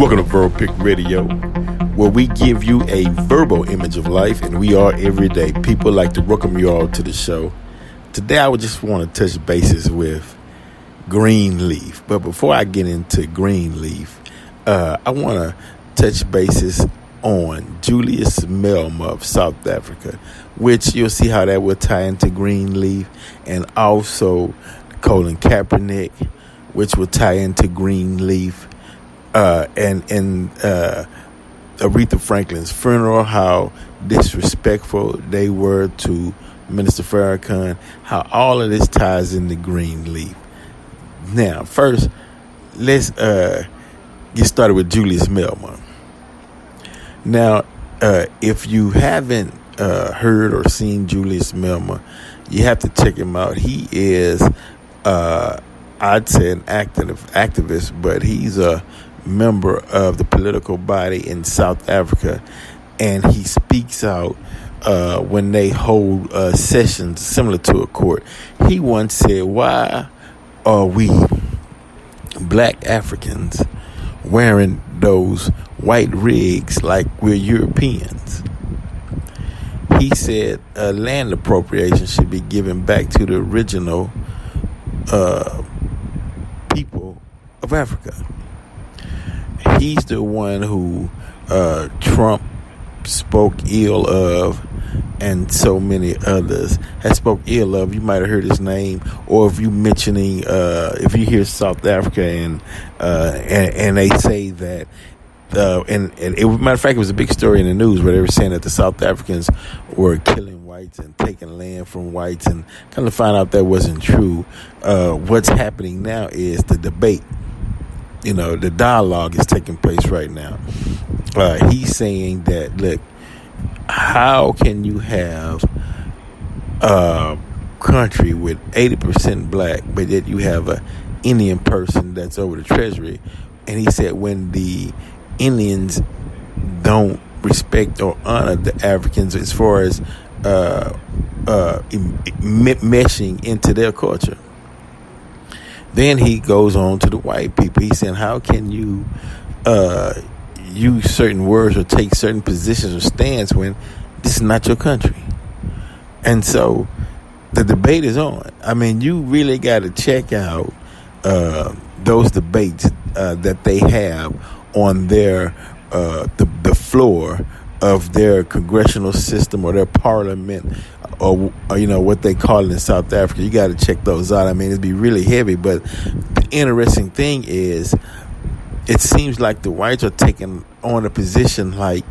Welcome to Verbal Pick Radio, where we give you a verbal image of life, and we are everyday people. Like to welcome you all to the show. Today, I would just want to touch bases with Greenleaf. But before I get into Greenleaf, I want to touch bases on Julius Malema of South Africa, which you'll see how that will tie into Greenleaf, and also Colin Kaepernick, which will tie into Greenleaf. And Aretha Franklin's funeral, how disrespectful they were to Minister Farrakhan, how all of this ties into Greenleaf. Now, first, let's get started with Julius Malema. Now, if you haven't heard or seen Julius Malema, you have to check him out. He is, I'd say, an activist, but he's a member of the political body in South Africa, and he speaks out when they hold sessions similar to a court. He once said, "Why are we black Africans wearing those white rigs like we're Europeans?" He said land appropriation should be given back to the original people of Africa. He's the one who Trump spoke ill of, and so many others have spoke ill of. You might have heard his name, or if you mentioning, if you hear South Africa and they say that, and it, matter of fact, it was a big story in the news where they were saying that the South Africans were killing whites and taking land from whites, and kind of find out that wasn't true. What's happening now is the debate. You know, the dialogue is taking place right now. He's saying that, look, how can you have a country with 80% black, but yet you have a Indian person that's over the treasury? And he said when the Indians don't respect or honor the Africans as far as meshing into their culture. Then he goes on to the white people. He's saying, how can you use certain words or take certain positions or stands when this is not your country? And so the debate is on. I mean, you really got to check out those debates that they have on their the floor of their congressional system or their parliament, or you know what they call it in South Africa. You got to check those out. I mean, it'd be really heavy, but the interesting thing is, it seems like the whites are taking on a position like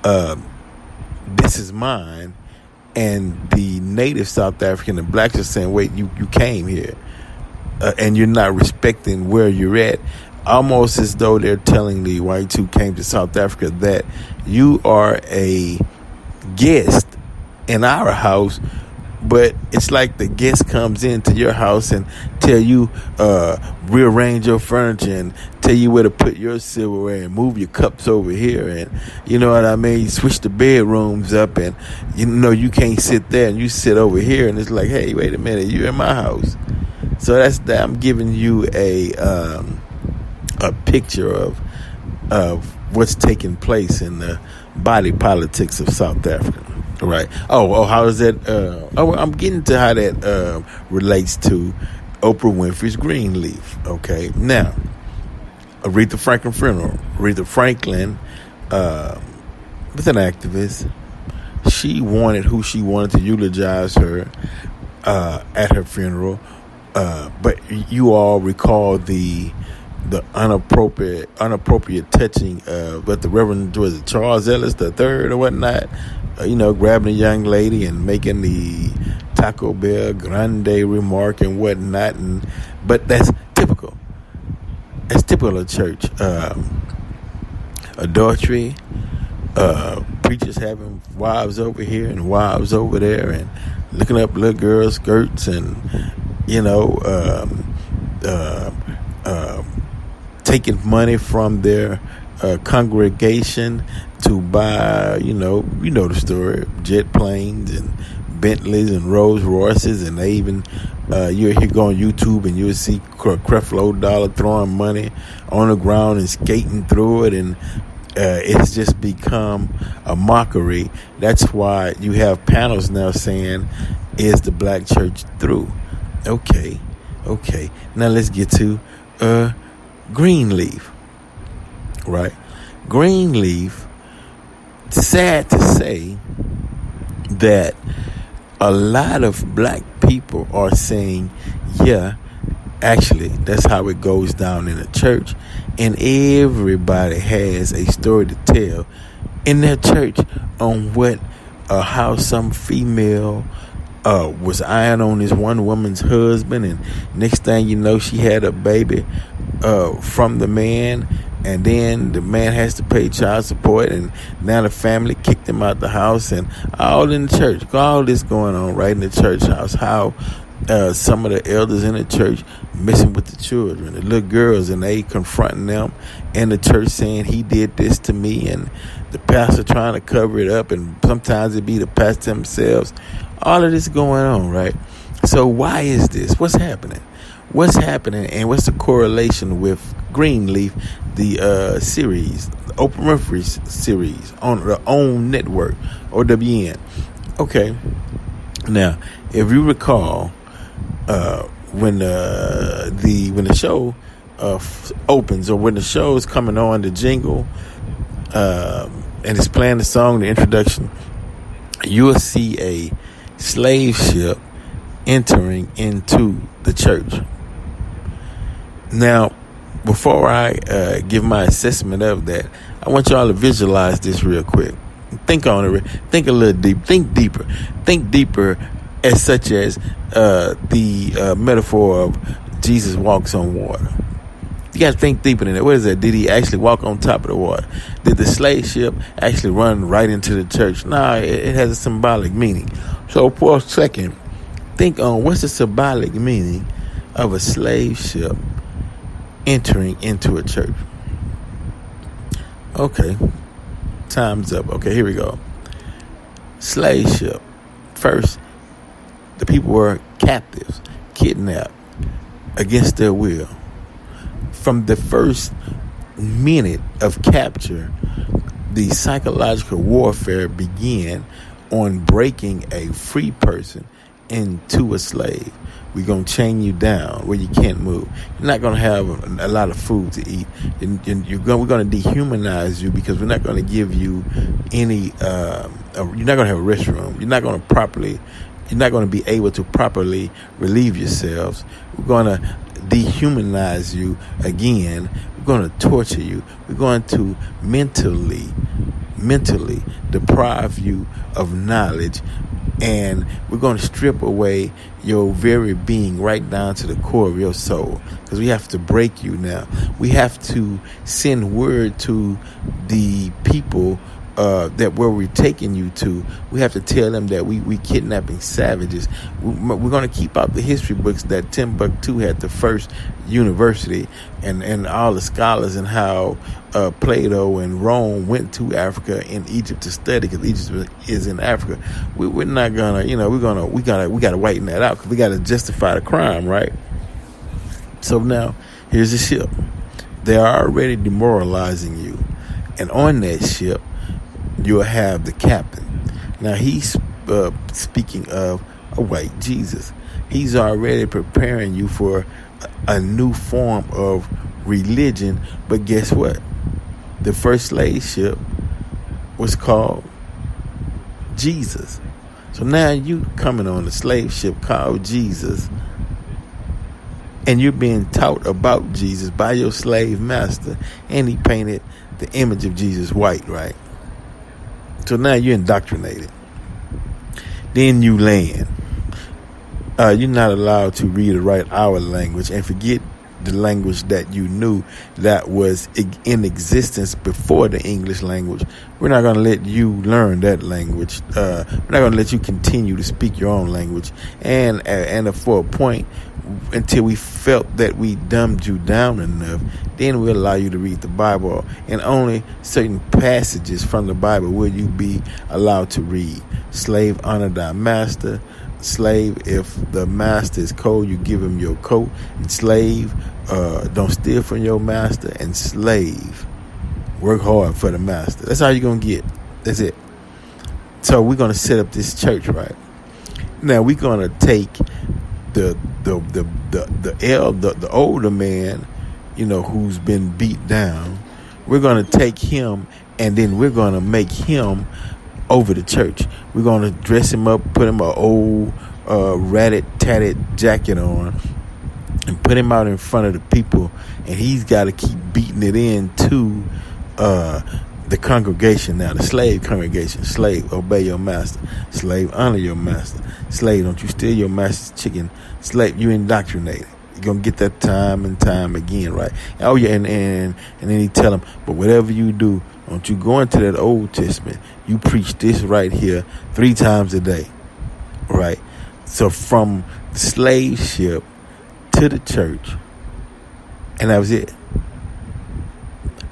this is mine, and the native South African and blacks are saying, wait, you came here, and you're not respecting where you're at. Almost as though they're telling the whites who came to South Africa that you are a guest in our house, but it's like the guest comes into your house and tell you rearrange your furniture and tell you where to put your silverware and move your cups over here, and you know what I mean, switch the bedrooms up, and you know you can't sit there and you sit over here, and it's like, hey, wait a minute, you're in my house. So that's that. I'm giving you a picture of what's taking place in the body politics of South Africa. Right. Oh, how is that? I'm getting to how that relates to Oprah Winfrey's Greenleaf. Okay. Now, Aretha Franklin funeral. Aretha Franklin was an activist. She wanted who she wanted to eulogize her at her funeral. But you all recall the inappropriate touching of what the Reverend was it Charles Ellis III or whatnot, grabbing a young lady and making the Taco Bell Grande remark and whatnot, but that's typical. That's typical of church. Adultery, preachers having wives over here and wives over there, and looking up little girls' skirts, and taking money from their congregation to buy, the story, jet planes and Bentleys and Rolls Royces, and they even You'll go on YouTube and you'll see Creflo Dollar throwing money on the ground and skating through it, and it's just become a mockery. That's why you have panels now saying, "Is the black church through?" Okay. Now let's get to Greenleaf, right? Greenleaf. Sad to say that a lot of black people are saying, yeah, actually, that's how it goes down in a church. And everybody has a story to tell in their church on how some female was eyeing on this one woman's husband, and next thing you know, she had a baby from the man, and then the man has to pay child support, and now the family kicked him out the house, and all in the church. All this going on right in the church house. How some of the elders in the church messing with the children, the little girls, and they confronting them in the church saying, he did this to me, and the pastor trying to cover it up, and sometimes it be the pastor themselves. All of this going on, right? So why is this? What's happening? And what's the correlation with Greenleaf, the series, the Oprah Winfrey series on the OWN network, OWN? Okay. Now, if you recall, when the show opens, or when the show is coming on, the jingle, and it's playing the song, the introduction, you'll see a slave ship entering into the church. Now, before I give my assessment of that, I want y'all to visualize this real quick. Think on it. Think a little deep. Think deeper. Think deeper, as such as the metaphor of Jesus walks on water. You got to think deeper than that. What is that? Did he actually walk on top of the water? Did the slave ship actually run right into the church? Nah, it has a symbolic meaning. So for a second, think on what's the symbolic meaning of a slave ship entering into a church. Okay, time's up. Okay, here we go. Slave ship. First, the people were captives, kidnapped against their will. From the first minute of capture, the psychological warfare began on breaking a free person into a slave. We're going to chain you down where you can't move. You're not going to have a lot of food to eat. We're going to dehumanize you, because we're not going to give you any, you're not going to have a restroom. You're not going to be able to properly relieve yourselves. We're going to dehumanize you again. We're going to torture you. We're going to mentally deprive you of knowledge, and we're going to strip away your very being right down to the core of your soul, because we have to break you now. We have to send word to the people that where we're taking you to. We have to tell them that we kidnapping savages. We're going to keep out the history books that Timbuktu had the first university, and all the scholars, and how Plato and Rome went to Africa and Egypt to study, because Egypt is in Africa. We're not gonna, we gotta whiten that out, because we gotta justify the crime, right? So now here's the ship. They are already demoralizing you, and on that ship you'll have the captain. Now he's speaking of a white Jesus. He's already preparing you for a new form of religion. But guess what? The first slave ship was called Jesus. So now you coming on a slave ship called Jesus, and you're being taught about Jesus by your slave master, and he painted the image of Jesus white, right? So now you're indoctrinated. Then you land. You're not allowed to read or write our language, and forget the language that you knew that was in existence before the English language. We're not going to let you learn that language. We're not going to let you continue to speak your own language. And for a point, until we felt that we dumbed you down enough, then we'll allow you to read the Bible. And only certain passages from the Bible will you be allowed to read. Slave, honor thy master. Slave, if the master is cold, you give him your coat. And slave, don't steal from your master. And slave, work hard for the master. That's all you're going to get. That's it. So we're going to set up this church, right? Now we're going to take the older man, who's been beat down. We're going to take him, and then we're going to make him over the church. We're going to dress him up, put him an old ratted, tatted jacket on, and put him out in front of the people, and he's got to keep beating it into the congregation now, the slave congregation. Slave, obey your master. Slave, honor your master. Slave, don't you steal your master's chicken. Slave, you indoctrinated. You're going to get that time and time again, right? Oh, yeah, and then he tell him, but whatever you do, don't you go into that Old Testament. You preach this right here 3 times a day, right? So from the slave ship to the church, and that was it.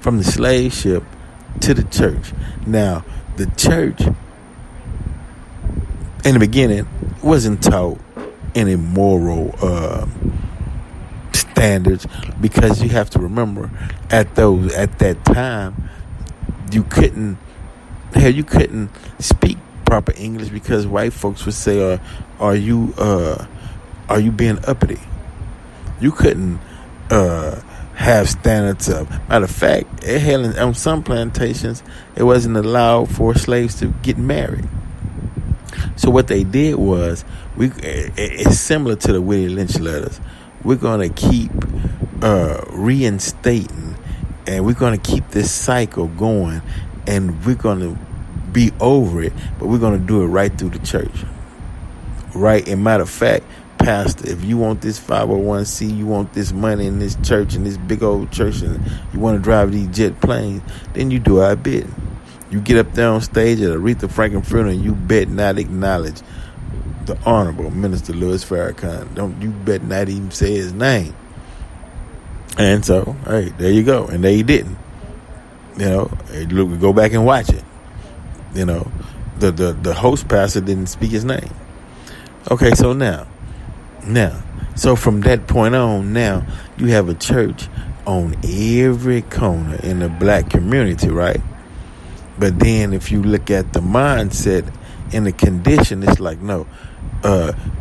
From the slave ship to the church. Now, the church, in the beginning, wasn't taught any moral standards, because you have to remember, at that time, you couldn't speak proper English, because white folks would say, "Are you being uppity?" You couldn't have standards of. Matter of fact, on some plantations, it wasn't allowed for slaves to get married. So what they did was, it's similar to the Willie Lynch letters. We're gonna keep reinstating, and we're gonna keep this cycle going, and we're gonna be over it, but we're gonna do it right through the church, right? And matter of fact, pastor, if you want this 501c, you want this money in this church, in this big old church, and you want to drive these jet planes, then you do our bidding. You get up there on stage at Aretha Franklin funeral, and you bet not acknowledge the Honorable Minister Louis Farrakhan. Don't you bet not even say his name. And so, hey, there you go. And they didn't. Go back and watch it. The host pastor didn't speak his name. Okay, so now, so from that point on, now you have a church on every corner in the black community, right? But then if you look at the mindset and the condition, it's like, no,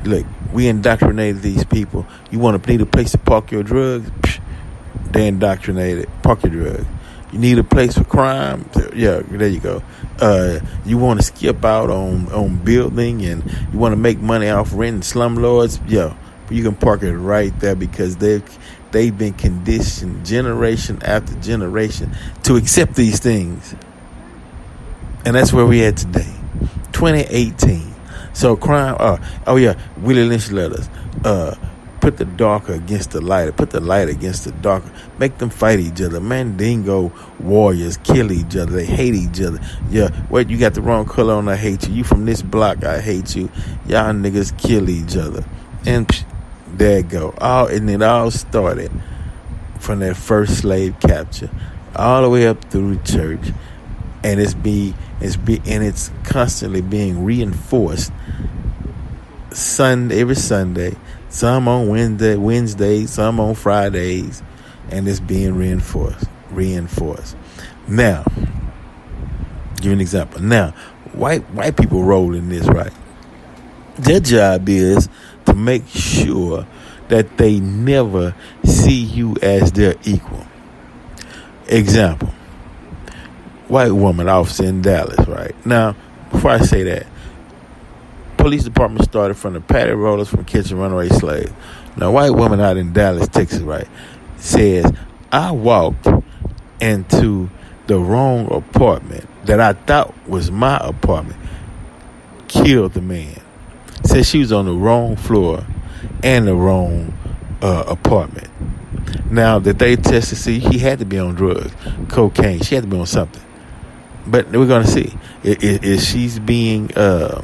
look, we indoctrinated these people. You need a place to park your drugs? Psh, they indoctrinated. Park your drugs. You need a place for crime? Yeah, there you go. You want to skip out on building, and you want to make money off renting slumlords? Yeah, but you can park it right there, because they've been conditioned generation after generation to accept these things. And that's where we at today, 2018. So crime, Willie Lynch letters. Put the darker against the lighter. Put the light against the darker. Make them fight each other. Mandingo warriors kill each other. They hate each other. Yeah, you got the wrong color on, I hate you. You from this block, I hate you. Y'all niggas kill each other. And there it go. And it all started from that first slave capture, all the way up through the church. And it's constantly being reinforced every Sunday, some on Wednesdays, some on Fridays, and it's being reinforced. Now, give you an example. Now, white people roll in this, right? Their job is to make sure that they never see you as their equal. Example. White woman officer in Dallas, right? Now, before I say that, police department started from the patty rollers from catching runaway slaves. Now, white woman out in Dallas, Texas, right, says, I walked into the wrong apartment that I thought was my apartment, killed the man. Said she was on the wrong floor and the wrong apartment. Now, that they tested, see, he had to be on drugs, cocaine. She had to be on something. But we're going to see if she's being a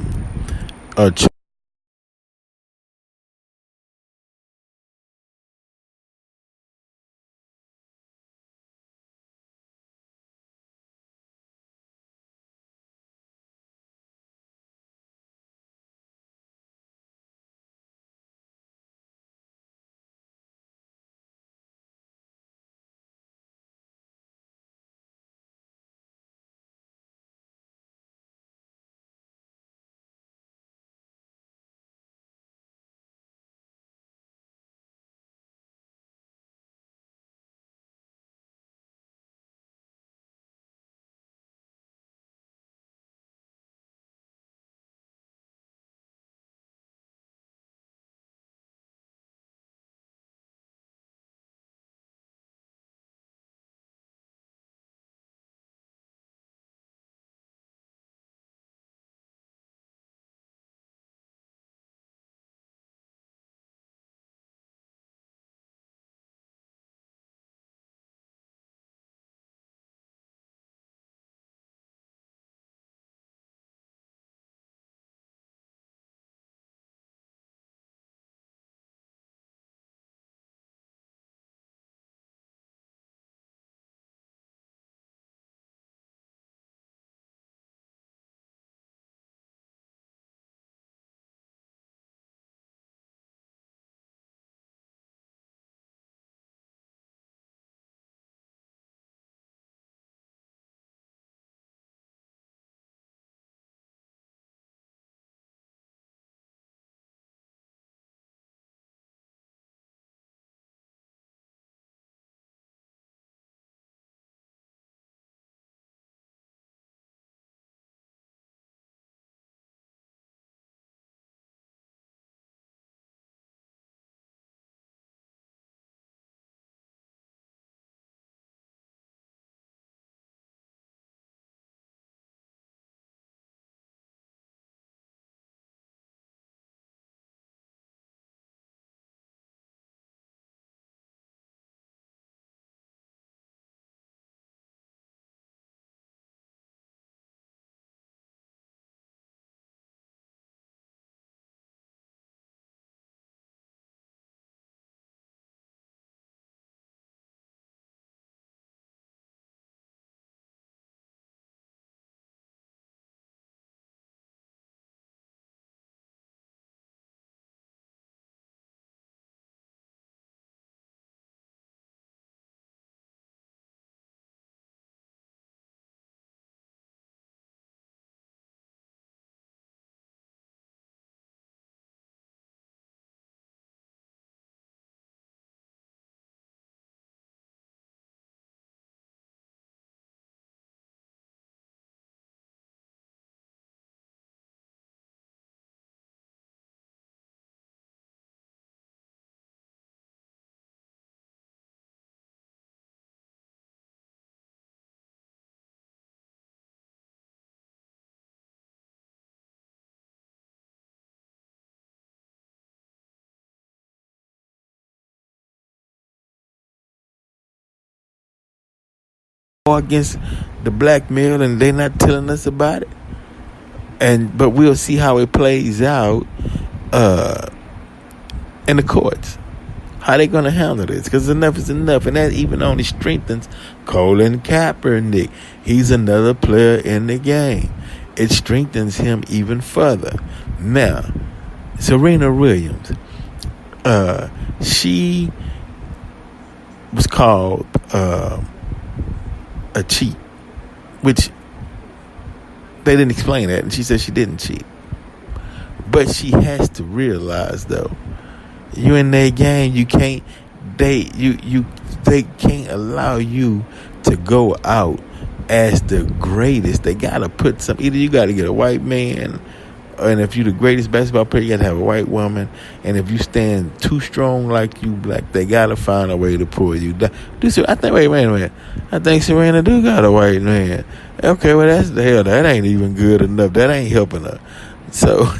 against the black male, and they're not telling us about it. But we'll see how it plays out in the courts. How they gonna handle this? Because enough is enough, and that even only strengthens Colin Kaepernick. He's another player in the game. It strengthens him even further. Now, Serena Williams, she was called a cheat, which they didn't explain that, and she said she didn't cheat. But she has to realize, though, you in their game, you can't. They can't allow you to go out as the greatest. They gotta put some. Either you gotta get a white man, and if you're the greatest basketball player, you gotta have a white woman. And if you stand too strong like you black, they gotta find a way to pull you down. I think. Wait a minute. I think Serena do got a white man. Okay, well that's the hell. That ain't even good enough. That ain't helping her. So.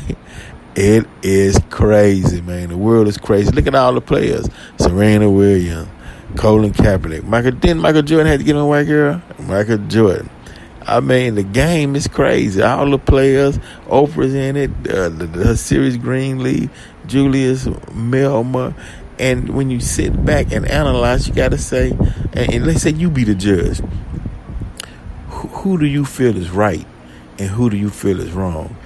It is crazy, man. The world is crazy. Look at all the players. Serena Williams, Colin Kaepernick. Michael Jordan had to get on a white girl? Michael Jordan. I mean, the game is crazy. All the players, Oprah's in it, her series Greenleaf, Julius Melma. And when you sit back and analyze, you got to say, and let's say you be the judge. Who do you feel is right and who do you feel is wrong?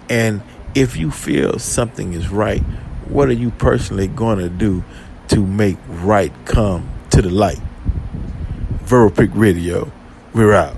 And if you feel something is right, what are you personally going to do to make right come to the light? Verbal Pick Radio, we're out.